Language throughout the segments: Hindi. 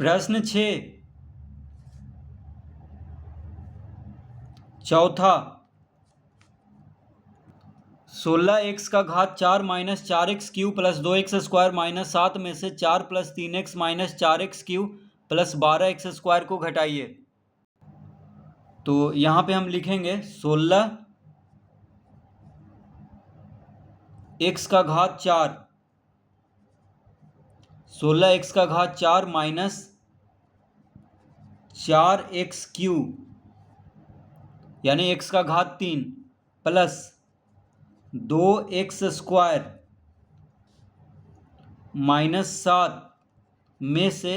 प्रश्न 6 चौथा 16x का घात 4 minus 4x Q plus 2x square minus 7 में से 4 plus 3x minus 4x Q plus 12x square को घटाइए। तो यहाँ पे हम लिखेंगे 16x का घात 4 16x का घात 4 माइनस 4x क्यू यानी x का घात 3 प्लस 2x स्क्वायर माइनस 7 में से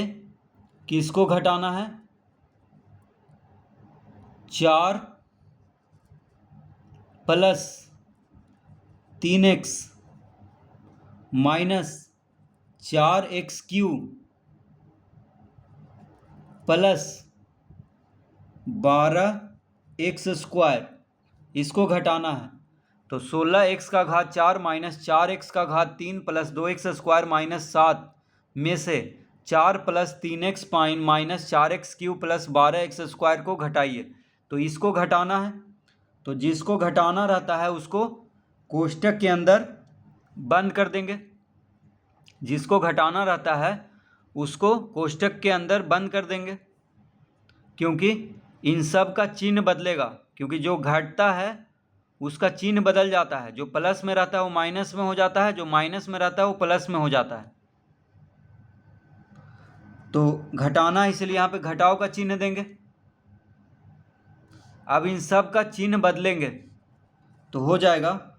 किसको घटाना है? 4 plus 3x minus 4x Q plus 12x square इसको घटाना है। तो 16x का घात 4 माइनस 4x का घात 3 प्लस 2x स्क्वायर माइनस 7 में से 4 plus 3x minus 4x Q plus 12x square को घटाइए। तो इसको घटाना है, तो जिसको घटाना रहता है उसको कोष्टक के अंदर बंद कर देंगे। जिसको घटाना रहता है उसको कोष्टक के अंदर बंद कर देंगे, क्योंकि इन सब का चिन्ह बदलेगा। क्योंकि जो घटता है उसका चिन्ह बदल जाता है, जो प्लस में रहता है वो माइनस में हो जाता है, जो माइनस में रहता है वो प्लस में हो जाता है। तो घटाना, इसलिए यहाँ पे घटाव का चिन्ह देंगे। अब इन सब का चिन्ह बदलेंगे तो हो जाएगा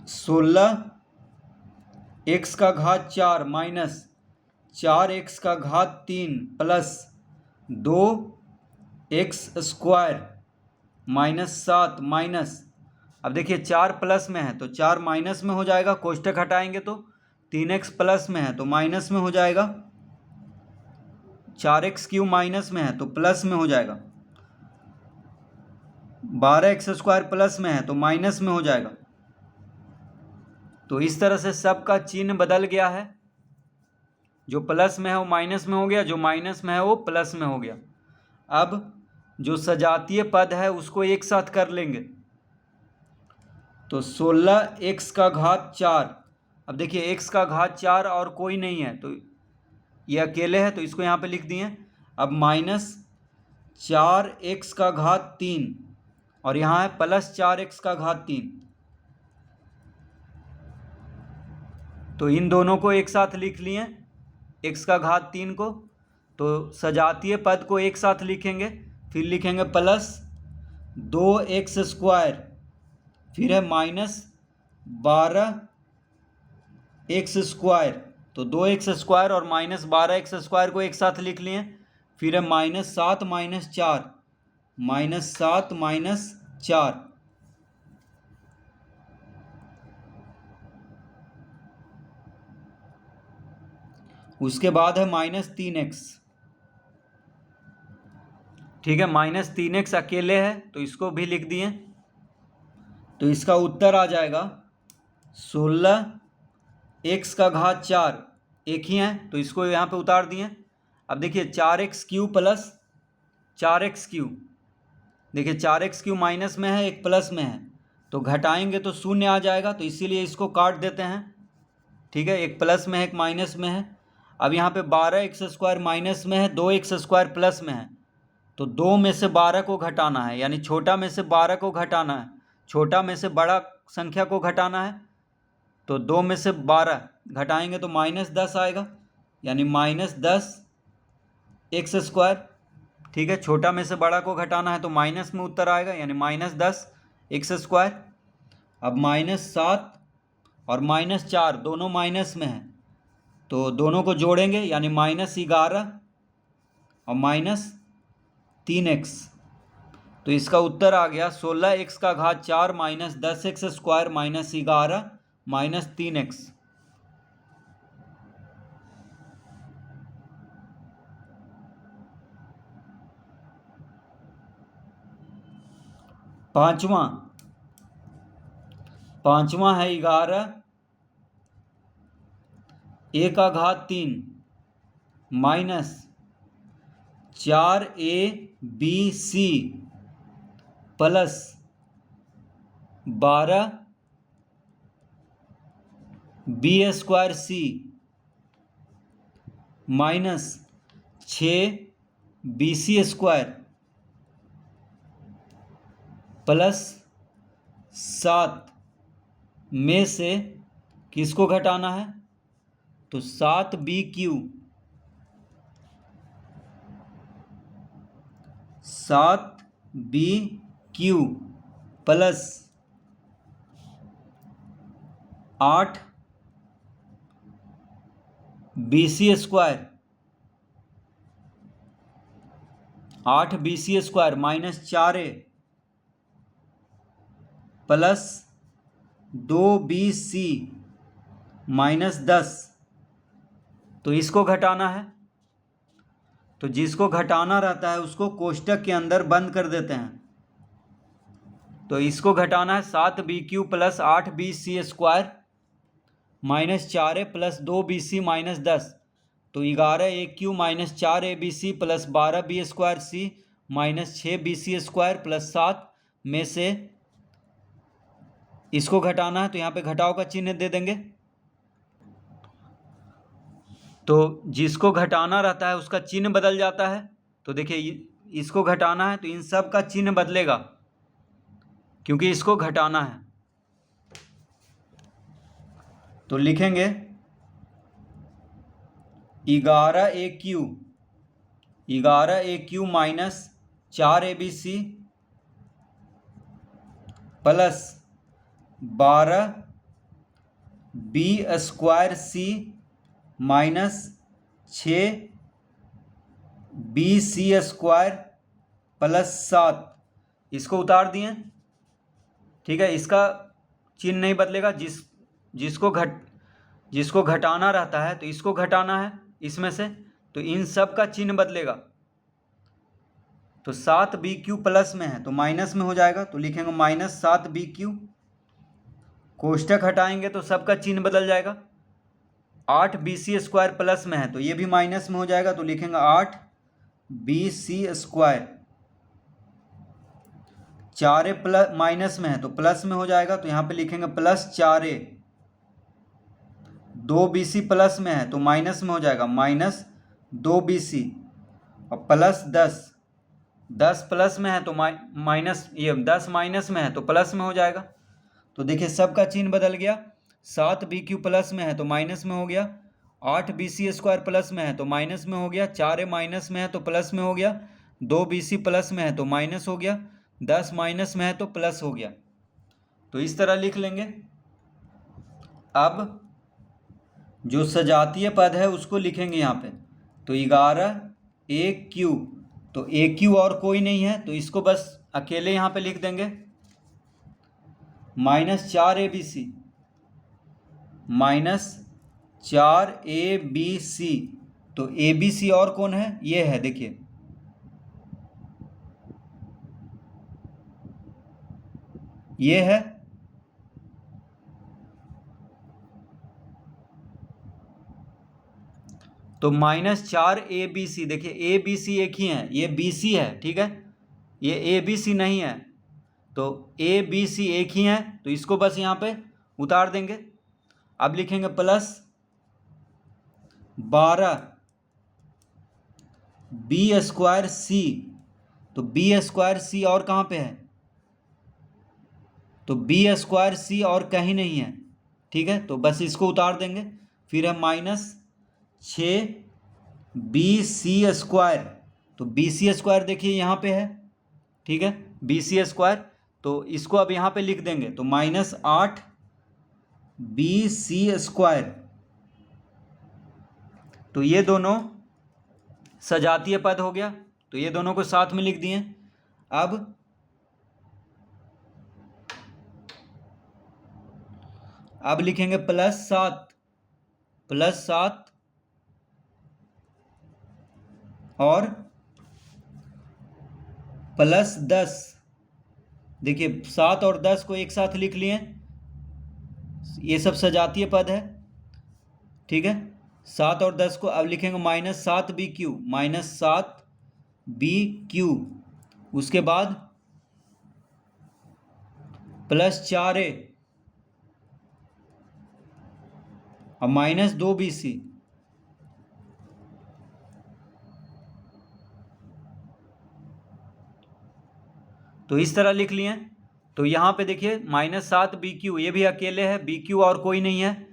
16x का घात 4 माइनस 4x का घात 3 plus 2x square minus 7 minus, अब देखिए 4 प्लस में है तो 4 माइनस में हो जाएगा, कोष्टक हटाएंगे तो 3x प्लस में है तो माइनस में हो जाएगा, 4x क्यू माइनस में है तो प्लस में हो जाएगा, 12x स्क्वायर प्लस में है तो माइनस में हो जाएगा। तो इस तरह से सबका चिन्ह बदल गया है। जो प्लस में है वो माइनस में हो गया, जो माइनस में है वो प्लस में हो गया। अब जो सजातीय पद है उसको एक साथ कर लेंगे। तो 16x का घात 4, अब देखिए x का घात 4 और कोई नहीं है तो ये अकेले है, तो इसको यहाँ पे लिख दिए। अब माइनस 4x का घात 3 और यहाँ है प्लस 4x का घात 3, तो इन दोनों को एक साथ लिख लिए, x का घात 3 को। तो सजातीय पद को एक साथ लिखेंगे, फिर लिखेंगे प्लस 2x स्क्वायर, फिर है माइनस 12x स्क्वायर, तो 2x स्क्वायर और माइनस 12x स्क्वायर को एक साथ लिख लिए। फिर है माइनस 7 माइनस 4, माइनस 7 माइनस 4, उसके बाद है माइनस 3x। ठीक है, माइनस 3x अकेले है तो इसको भी लिख दिए। तो इसका उत्तर आ जाएगा 16x का घात 4, एक ही है तो इसको यहाँ पे उतार दिए। अब देखिए 4x Q plus 4x Q, देखिए 4x क्यू माइनस में है, एक प्लस में है, तो घटाएंगे तो शून्य आ जाएगा, तो इसीलिए इसको काट देते हैं। ठीक है, एक प्लस में है एक माइनस में है। अब यहाँ पे 12x स्क्वायर माइनस में है, 2x स्क्वायर प्लस में है, तो 2 में से 12 को घटाना है, यानी छोटा में से 12 को घटाना है, छोटा में से बड़ा संख्या को घटाना है। तो 2 में से 12 घटाएंगे तो माइनस 10 आएगा, यानी माइनस 10x स्क्वायर। ठीक है, छोटा में से बड़ा को घटाना है तो माइनस में उत्तर आएगा, यानी माइनस 10x स्क्वायर। अब माइनस 7 और माइनस 4 दोनों माइनस में है, तो दोनों को जोड़ेंगे, यानी माइनस 11 और माइनस 3x। तो इसका उत्तर आ गया 16x का घात 4 minus 10x square minus 11 minus 3x। पांचवा है 11 a का घात 3 minus 4ABC plus 12B² minus 6BC² plus 7 में से किसको घटाना है? तो 7BQ plus 8BC² minus 4A plus 2BC minus 10। तो इसको घटाना है, तो जिसको घटाना रहता है उसको कोष्टक के अंदर बंद कर देते हैं। तो इसको घटाना है 7BQ plus 8BC² minus 4A plus 2BC minus 10। तो 11AQ minus 4ABC plus 12B² minus 6BC² plus 7 में से इसको घटाना है, तो यहाँ पे घटाव का चिन्ह दे देंगे। तो जिसको घटाना रहता है उसका चिन्ह बदल जाता है। तो देखिए इसको घटाना है तो इन सब का चिन्ह बदलेगा, क्योंकि इसको घटाना है। तो लिखेंगे 11AQ minus 4ABC plus 12B² minus 6BC² plus 7। इसको उतार दिए, ठीक है। इसका चिन्ह नहीं बदलेगा। जिसको घटाना रहता है तो इसको घटाना है इसमें से, तो इन सब का चिन्ह बदलेगा। तो 7BQ प्लस में है तो माइनस में हो जाएगा, तो लिखेंगे माइनस 7BQ। कोष्टक हटाएंगे तो सबका चिन्ह बदल जाएगा। 8BC² प्लस में है तो ये भी माइनस में हो जाएगा, तो लिखेंगे 8BC²। 4A प्लस माइनस में है तो प्लस में हो जाएगा, तो यहाँ पे लिखेंगे प्लस 4A। 2BC प्लस में है तो माइनस में हो जाएगा, माइनस 2BC और प्लस 10 प्लस में है तो माइनस, ये 10 माइनस में है तो प्लस में हो जाएगा। तो देखिए सबका चिन्ह बदल गया। 7BQ प्लस में है तो माइनस में हो गया, 8BC² प्लस में है तो माइनस में हो गया, 4A माइनस में है तो प्लस में हो गया, 2BC प्लस में है तो माइनस हो गया, 10 माइनस में है तो प्लस हो गया। तो इस तरह लिख लेंगे। अब जो सजातीय पद है उसको लिखेंगे यहाँ पे। तो 11AQ, तो AQ और कोई नहीं है तो इसको बस अकेले यहाँ पे लिख देंगे। माइनस 4ABC माइनस 4ABC, तो ABC और कौन है? ये है, देखिए ये है। तो माइनस 4ABC, देखिए ABC एक ही है, ये BC है, ठीक है, ये ABC नहीं है। तो ABC एक ही है तो इसको बस यहाँ पे उतार देंगे। अब लिखेंगे प्लस 12B²C, तो B²C और कहाँ पे है? तो B²C और कहीं नहीं है, ठीक है, तो बस इसको उतार देंगे। फिर है माइनस 6BC², तो BC² देखिए यहाँ पे है, ठीक है, BC², तो इसको अब यहाँ पे लिख देंगे। तो माइनस 8BC²। तो ये दोनों सजातीय पद हो गया, तो ये दोनों को साथ में लिख दिए। अब लिखेंगे प्लस 7 और प्लस 10। देखिए 7 और 10 को एक साथ लिख लिए, ये सब सजातीय पद है, ठीक है। 7 और 10 को अब लिखेंगे -7BQ, -7BQ, उसके बाद +4A और -2BC। तो इस तरह लिख लिए। तो यहाँ पे देखिए -7BQ ये भी अकेले है, BQ और कोई नहीं है।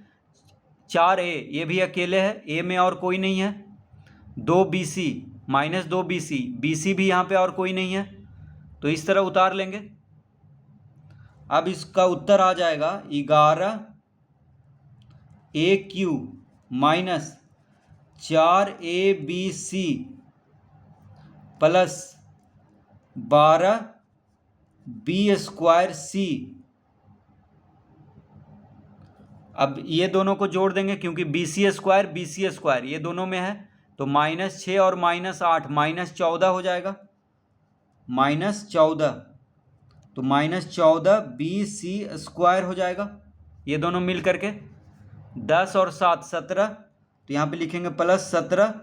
4A ये भी अकेले है, A में और कोई नहीं है। 2BC -2BC, BC भी यहाँ पे और कोई नहीं है। तो इस तरह उतार लेंगे। अब इसका उत्तर आ जाएगा 11AQ -4ABC प्लस 12B²C। अब ये दोनों को जोड़ देंगे क्योंकि BC² ये दोनों में है। तो -6 और -8 -14 हो जाएगा, -14। तो -14BC² हो जाएगा, ये दोनों मिल करके। 10 और 7 17, तो यहाँ पे लिखेंगे +17।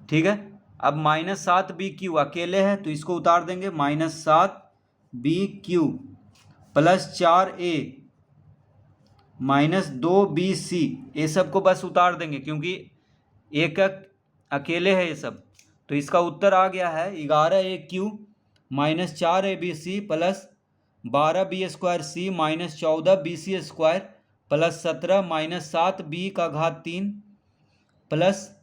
ठीक है। अब -7BQ अकेले है तो इसको उतार देंगे, -7BQ +4A -2BC, ये सब को बस उतार देंगे क्योंकि एक अकेले है ये सब। तो इसका उत्तर आ गया है 11AQ -4ABC plus 12B² -14BC² plus 17 -7B³ plus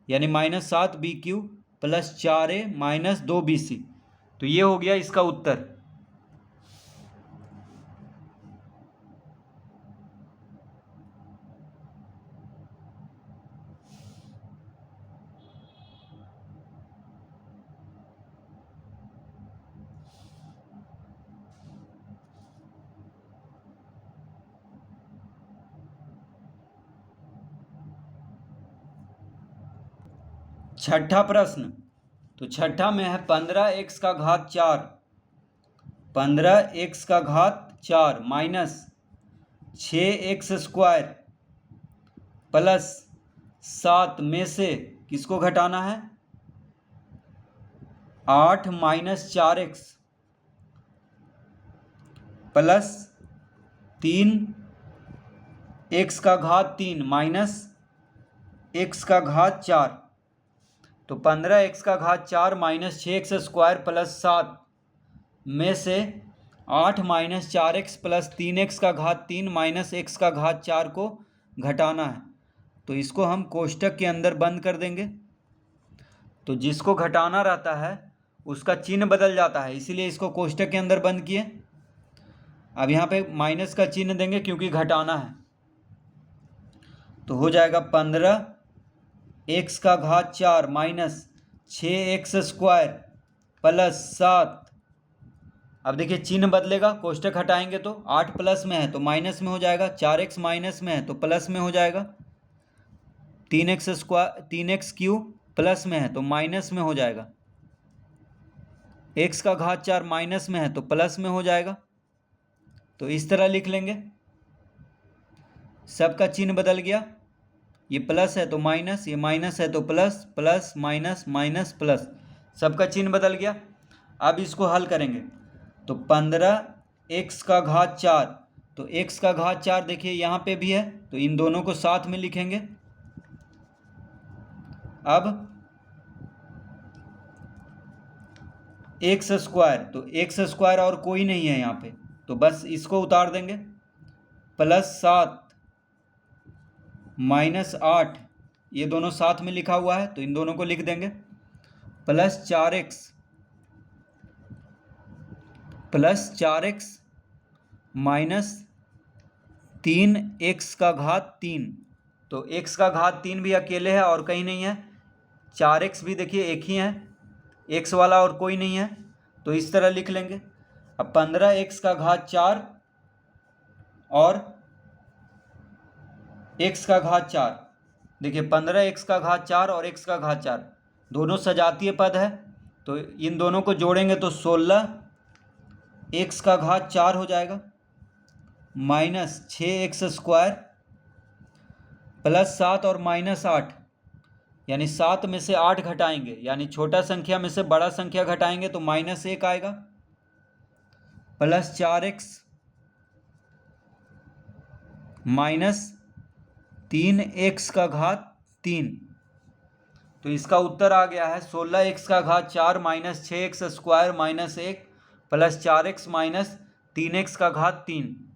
यानी -7BQ प्लस 4A -2BC। तो ये हो गया इसका उत्तर। छठा प्रश्न, तो छठा में है 15x⁴, 15x⁴ minus 6x² plus 7 में से किसको घटाना है? 8 - 4x plus 3x⁴ minus x⁴। तो 15x⁴ माइनस 6x² प्लस 7 में से 8 - 4x plus 3x⁴ minus x⁴ को घटाना है। तो इसको हम कोष्टक के अंदर बंद कर देंगे। तो जिसको घटाना रहता है उसका चिन्ह बदल जाता है, इसीलिए इसको कोष्टक के अंदर बंद किए। अब यहाँ पे माइनस का चिन्ह देंगे क्योंकि घटाना है। तो हो जाएगा 15x⁴ माइनस 6x² प्लस 7। अब देखिए चिन्ह बदलेगा, कोष्टक हटाएंगे तो 8 प्लस में है तो माइनस में हो जाएगा, 4x माइनस में है तो प्लस में हो जाएगा, 3x³ प्लस में है तो माइनस में हो जाएगा, x⁴ माइनस में है तो प्लस में हो जाएगा। तो इस तरह लिख लेंगे। सबका चिन्ह बदल गया, ये प्लस है तो माइनस, ये माइनस है तो plus, plus minus minus plus, सबका चिन्ह बदल गया। अब इसको हल करेंगे। तो 15x⁴, तो x⁴ देखिए यहाँ पे भी है तो इन दोनों को साथ में लिखेंगे। अब x², तो x² और कोई नहीं है यहाँ पे तो बस इसको उतार देंगे। प्लस 7 माइनस 8, ये दोनों साथ में लिखा हुआ है तो इन दोनों को लिख देंगे। प्लस 4x माइनस 3x⁴, तो x⁴ भी अकेले है और कहीं नहीं है। 4x भी देखिए एक ही है, x वाला और कोई नहीं है तो इस तरह लिख लेंगे। अब 15x⁴ और x⁴, देखिए 15x⁴ और x⁴ दोनों सजातीय पद है तो इन दोनों को जोड़ेंगे तो 16x⁴ हो जाएगा। माइनस 6x² प्लस 7 और माइनस 8, यानी 7 में से 8 घटाएंगे, यानी छोटा संख्या में से बड़ा संख्या घटाएंगे तो -1 आएगा, प्लस 4x माइनस 3x⁻3। तो इसका उत्तर आ गया है 16x⁻4 minus 6x² minus 1 plus 4x minus 3x⁻3।